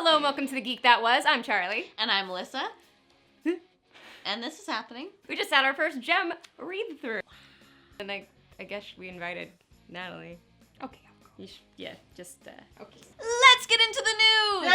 Hello and welcome to the Geek That Was. I'm Charlie. And I'm Alyssa. And this is happening. We just had our first gem read-through. And I guess we invited Natalie. Okay. Okay. Let's get into the news!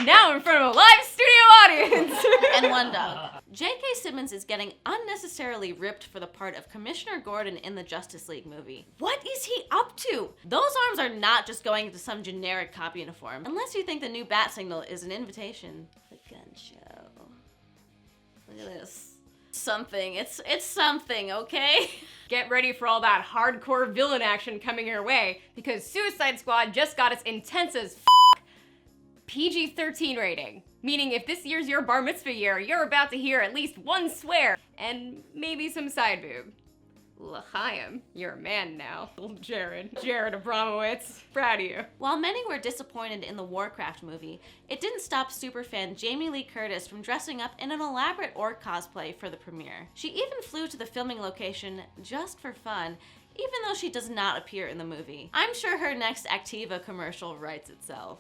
Now in front of a live studio audience! And one dog. JK Simmons is getting unnecessarily ripped for the part of Commissioner Gordon in the Justice League movie. What is he up to? Those arms are not just going into some generic cop uniform. Unless you think the new bat signal is an invitation. The gun show. Look at this. Something. It's something, okay? Get ready for all that hardcore villain action coming your way, because Suicide Squad just got its intense as PG-13 rating. Meaning if this year's your bar mitzvah year, you're about to hear at least one swear, and maybe some side boob. L'chaim, you're a man now. Little Jared Abramowitz, proud of you. While many were disappointed in the Warcraft movie, it didn't stop superfan Jamie Lee Curtis from dressing up in an elaborate orc cosplay for the premiere. She even flew to the filming location just for fun, even though she does not appear in the movie. I'm sure her next Activa commercial writes itself.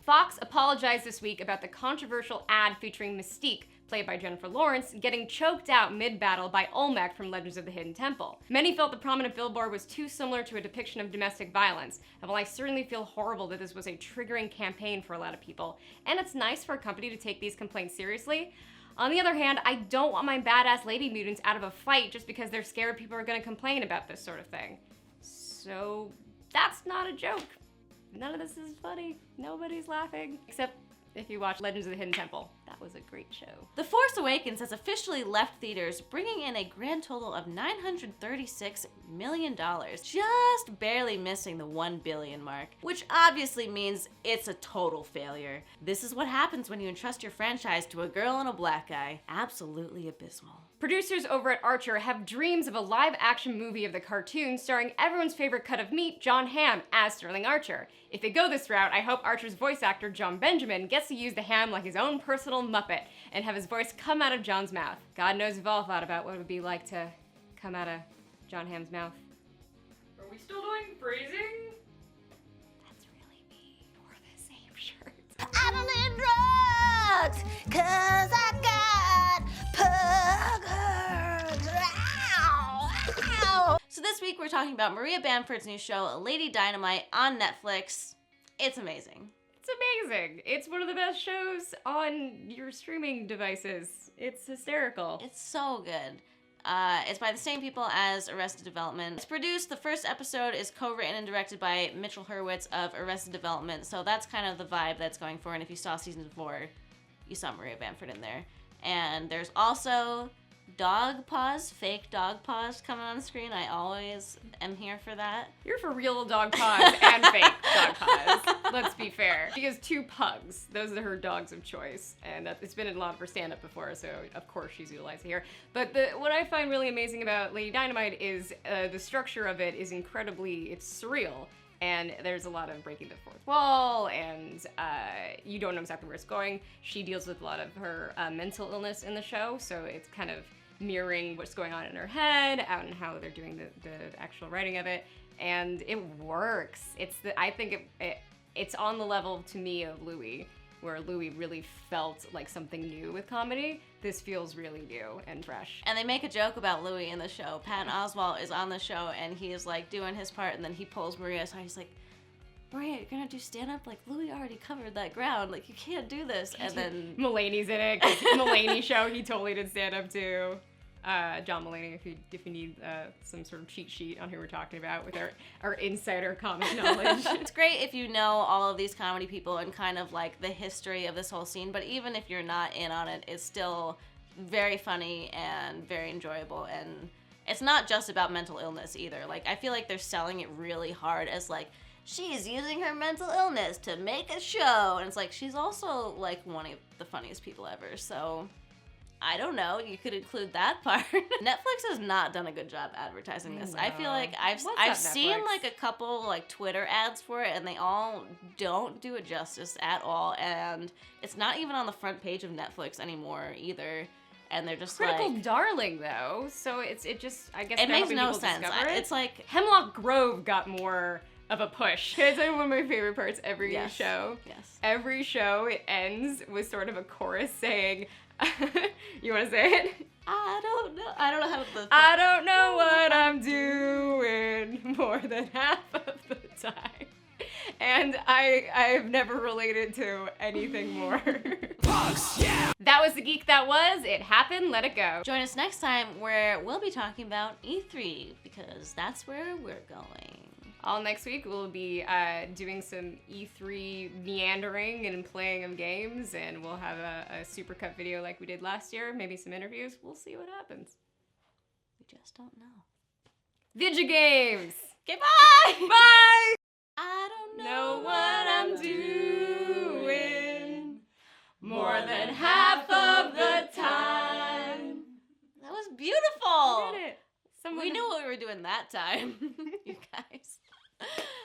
Fox apologized this week about the controversial ad featuring Mystique, played by Jennifer Lawrence, getting choked out mid-battle by Olmec from Legends of the Hidden Temple. Many felt the prominent billboard was too similar to a depiction of domestic violence, and while I certainly feel horrible that this was a triggering campaign for a lot of people, and it's nice for a company to take these complaints seriously, on the other hand, I don't want my badass lady mutants out of a fight just because they're scared people are gonna complain about this sort of thing. So that's not a joke. None of this is funny. Nobody's laughing. Except if you watch Legends of the Hidden Temple. That was a great show. The Force Awakens has officially left theaters, bringing in a grand total of $936 million, just barely missing the $1 billion mark, which obviously means it's a total failure. This is what happens when you entrust your franchise to a girl and a black guy. Absolutely abysmal. Producers over at Archer have dreams of a live-action movie of the cartoon starring everyone's favorite cut of meat, John Hamm, as Sterling Archer. If they go this route, I hope Archer's voice actor, John Benjamin, gets to use the ham like his own personal Muppet and have his voice come out of John's mouth. God knows we've all thought about what it would be like to come out of John Hamm's mouth. Are we still doing phrasing? That's really me. We're the same shirt. I don't need drugs, 'cause I got puggers. Ow, ow. So this week we're talking about Maria Bamford's new show, Lady Dynamite, on Netflix. It's amazing. It's amazing. It's one of the best shows on your streaming devices. It's hysterical. It's so good. It's by the same people as Arrested Development. It's produced, the first episode is co-written and directed by Mitchell Hurwitz of Arrested Development, so that's kind of the vibe that's going for, and if you saw season 4, you saw Maria Bamford in there. And there's also dog paws, fake dog paws coming on screen. I always am here for that. You're for real dog paws and fake dog paws. Let's be fair. She has 2 pugs. Those are her dogs of choice. And it's been in a lot of her stand-up before, so of course she's utilized it here. But what I find really amazing about Lady Dynamite is the structure of it is it's surreal. And there's a lot of breaking the fourth wall, and you don't know exactly where it's going. She deals with a lot of her mental illness in the show, so it's kind of mirroring what's going on in her head out and how they're doing the actual writing of it, and it works. I think it's on the level to me of Louis, where Louis really felt like something new with comedy. This feels really new and fresh. And they make a joke about Louis in the show. Patton Oswalt is on the show and he is like doing his part, and then he pulls Maria aside. He's like, Maria, you're gonna do stand-up? Like, Louis already covered that ground. Like, you can't do this. And then Mulaney's in it. Mulaney show, he totally did stand-up too. John Mulaney, if you need some sort of cheat sheet on who we're talking about with our insider comic knowledge. It's great if you know all of these comedy people and kind of like the history of this whole scene, but even if you're not in on it, it's still very funny and very enjoyable, and it's not just about mental illness either. Like, I feel like they're selling it really hard as like, she's using her mental illness to make a show, and it's like, she's also like one of the funniest people ever, so I don't know, you could include that part. Netflix has not done a good job advertising this. I feel like I've seen like a couple like Twitter ads for it, and they all don't do it justice at all, and it's not even on the front page of Netflix anymore either. And they're just critical like darling though, so it just I guess it makes no sense. It's like Hemlock Grove got more of a push. Can I tell you one of my favorite parts every Yes. show? Yes. Every show, it ends with sort of a chorus saying, you want to say it? I don't know. I don't know how to. I don't know what I'm doing more than half of the time. And I've never related to anything more. Bugs, yeah! That was the Geek That Was. It happened. Let it go. Join us next time where we'll be talking about E3 because that's where we're going. All next week, we'll be doing some E3 meandering and playing of games, and we'll have a Super Cup video like we did last year, maybe some interviews. We'll see what happens. We just don't know. Video games! Goodbye! Bye! I don't Know what I'm doing more than half of the time. That was beautiful! We did it. We knew what we were doing that time, you guys.